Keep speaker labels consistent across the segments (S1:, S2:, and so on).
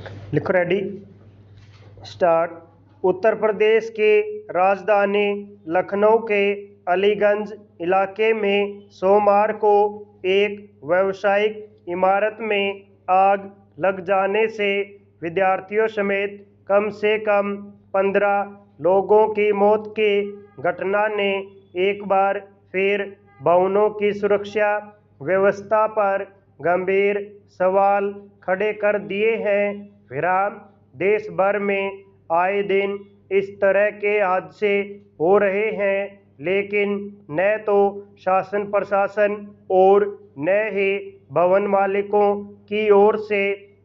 S1: लिखो ready start. Uttar Pradesh के राजधानी लखनऊ के अलीगंज इलाके में सोमवार को एक व्यावसायिक इमारत में आग लग जाने से विद्यार्थियों समेत कम से कम 15 लोगों की मौत की घटना ने एक बार फिर भवनों की सुरक्षा व्यवस्था पर गंभीर सवाल खड़े कर दिए हैं। विराम। देश भर में आए दिन इस तरह के हादसे हो रहे हैं, लेकिन न तो शासन प्रशासन और न ही भवन मालिकों की ओर से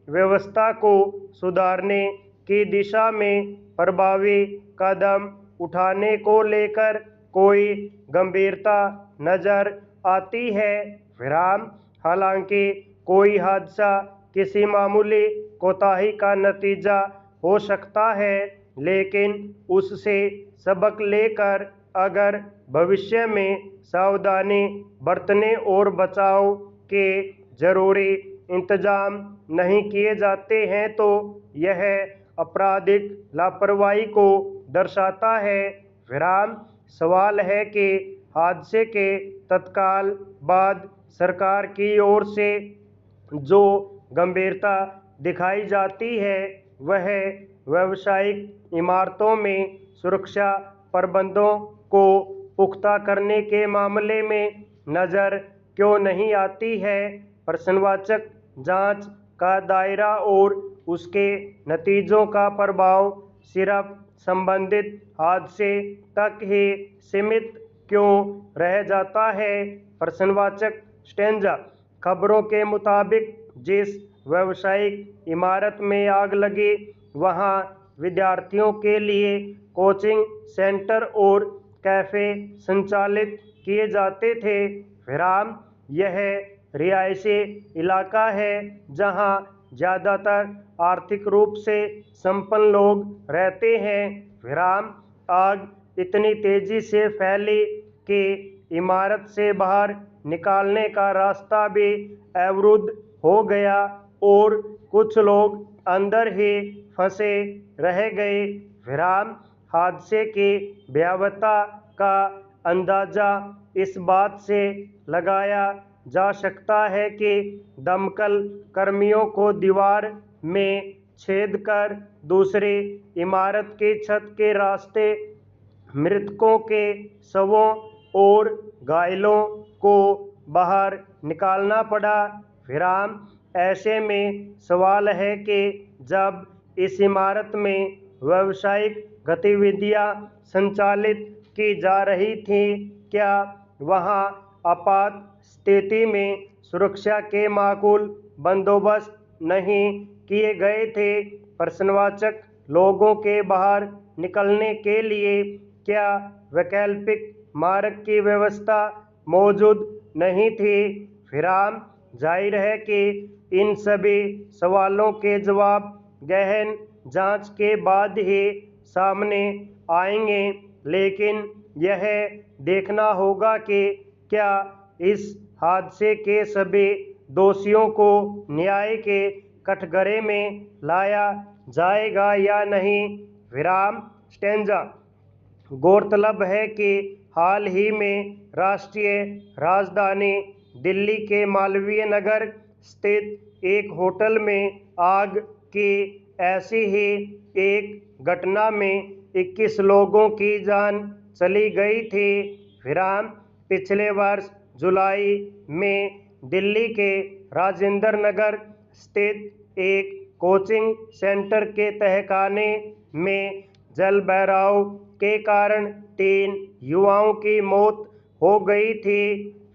S1: व्यवस्था को सुधारने की दिशा में प्रभावी कदम उठाने को लेकर कोई गंभीरता नजर आती है। विराम। हालांकि कोई हादसा किसी मामूली कोताही का नतीजा हो सकता है, लेकिन उससे सबक लेकर अगर भविष्य में सावधानी बरतने और बचाव के जरूरी इंतजाम नहीं किए जाते हैं तो यह आपराधिक लापरवाही को दर्शाता है। विराम। सवाल है कि हादसे के तत्काल बाद सरकार की ओर से जो गंभीरता दिखाई जाती है वह व्यावसायिक इमारतों में सुरक्षा प्रबंधों को पुख्ता करने के मामले में नजर क्यों नहीं आती है। प्रश्नवाचक। जांच का दायरा और उसके नतीजों का प्रभाव सिर्फ संबंधित हादसे तक ही सीमित क्यों रह जाता है। प्रश्नवाचक। स्टेंजा। खबरों के मुताबिक जिस व्यावसायिक इमारत में आग लगी वहां विद्यार्थियों के लिए कोचिंग सेंटर और कैफे संचालित किए जाते थे। विराम। यह रिहायशी इलाका है जहां ज़्यादातर आर्थिक रूप से संपन्न लोग रहते हैं। विराम। आग इतनी तेजी से फैली कि इमारत से बाहर निकालने का रास्ता भी अवरुद्ध हो गया और कुछ लोग अंदर ही फंसे रह गए। विराम। हादसे की भयावहता का अंदाजा इस बात से लगाया जा सकता है कि दमकल कर्मियों को दीवार में छेद कर दूसरी इमारत की छत के रास्ते मृतकों के शवों और घायलों को बाहर निकालना पड़ा। विराम। ऐसे में सवाल है कि जब इस इमारत में व्यावसायिक गतिविधियां संचालित की जा रही थीं, क्या वहां आपात स्थिति में सुरक्षा के माकूल बंदोबस्त नहीं किए गए थे। प्रश्नवाचक। लोगों के बाहर निकलने के लिए क्या वैकल्पिक मार्ग की व्यवस्था मौजूद नहीं थी। विराम। जाहिर है कि इन सभी सवालों के जवाब गहन जांच के बाद ही सामने आएंगे, लेकिन यह देखना होगा कि क्या इस हादसे के सभी दोषियों को न्याय के कटघरे में लाया जाएगा या नहीं। विराम। स्टेंजा। गौरतलब है कि हाल ही में राष्ट्रीय राजधानी दिल्ली के मालवीय नगर स्थित एक होटल में आग की ऐसी ही एक घटना में 21 लोगों की जान चली गई थी। विराम। पिछले वर्ष जुलाई में दिल्ली के राजेंद्र नगर स्थित एक कोचिंग सेंटर के तहखाने में जल भराव के कारण 3 युवाओं की मौत हो गई थी।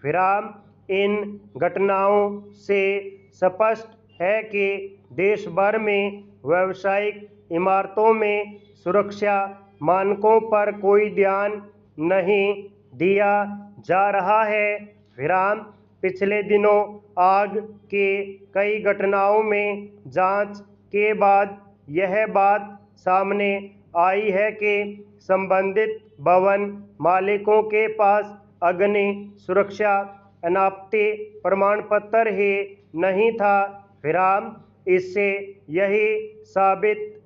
S1: विराम। इन घटनाओं से स्पष्ट है कि देश भर में व्यावसायिक इमारतों में सुरक्षा मानकों पर कोई ध्यान नहीं दिया जा रहा है। विराम। पिछले दिनों आग की कई घटनाओं में जांच के बाद यह बात सामने आई है कि संबंधित भवन मालिकों के पास अग्नि सुरक्षा अनापत्ति प्रमाण पत्र ही नहीं था। विराम। इससे यही साबित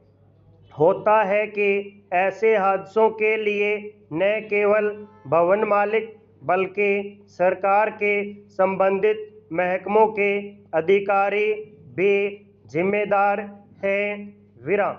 S1: होता है कि ऐसे हादसों के लिए न केवल भवन मालिक बल्कि सरकार के संबंधित महकमों के अधिकारी भी जिम्मेदार हैं। विराम।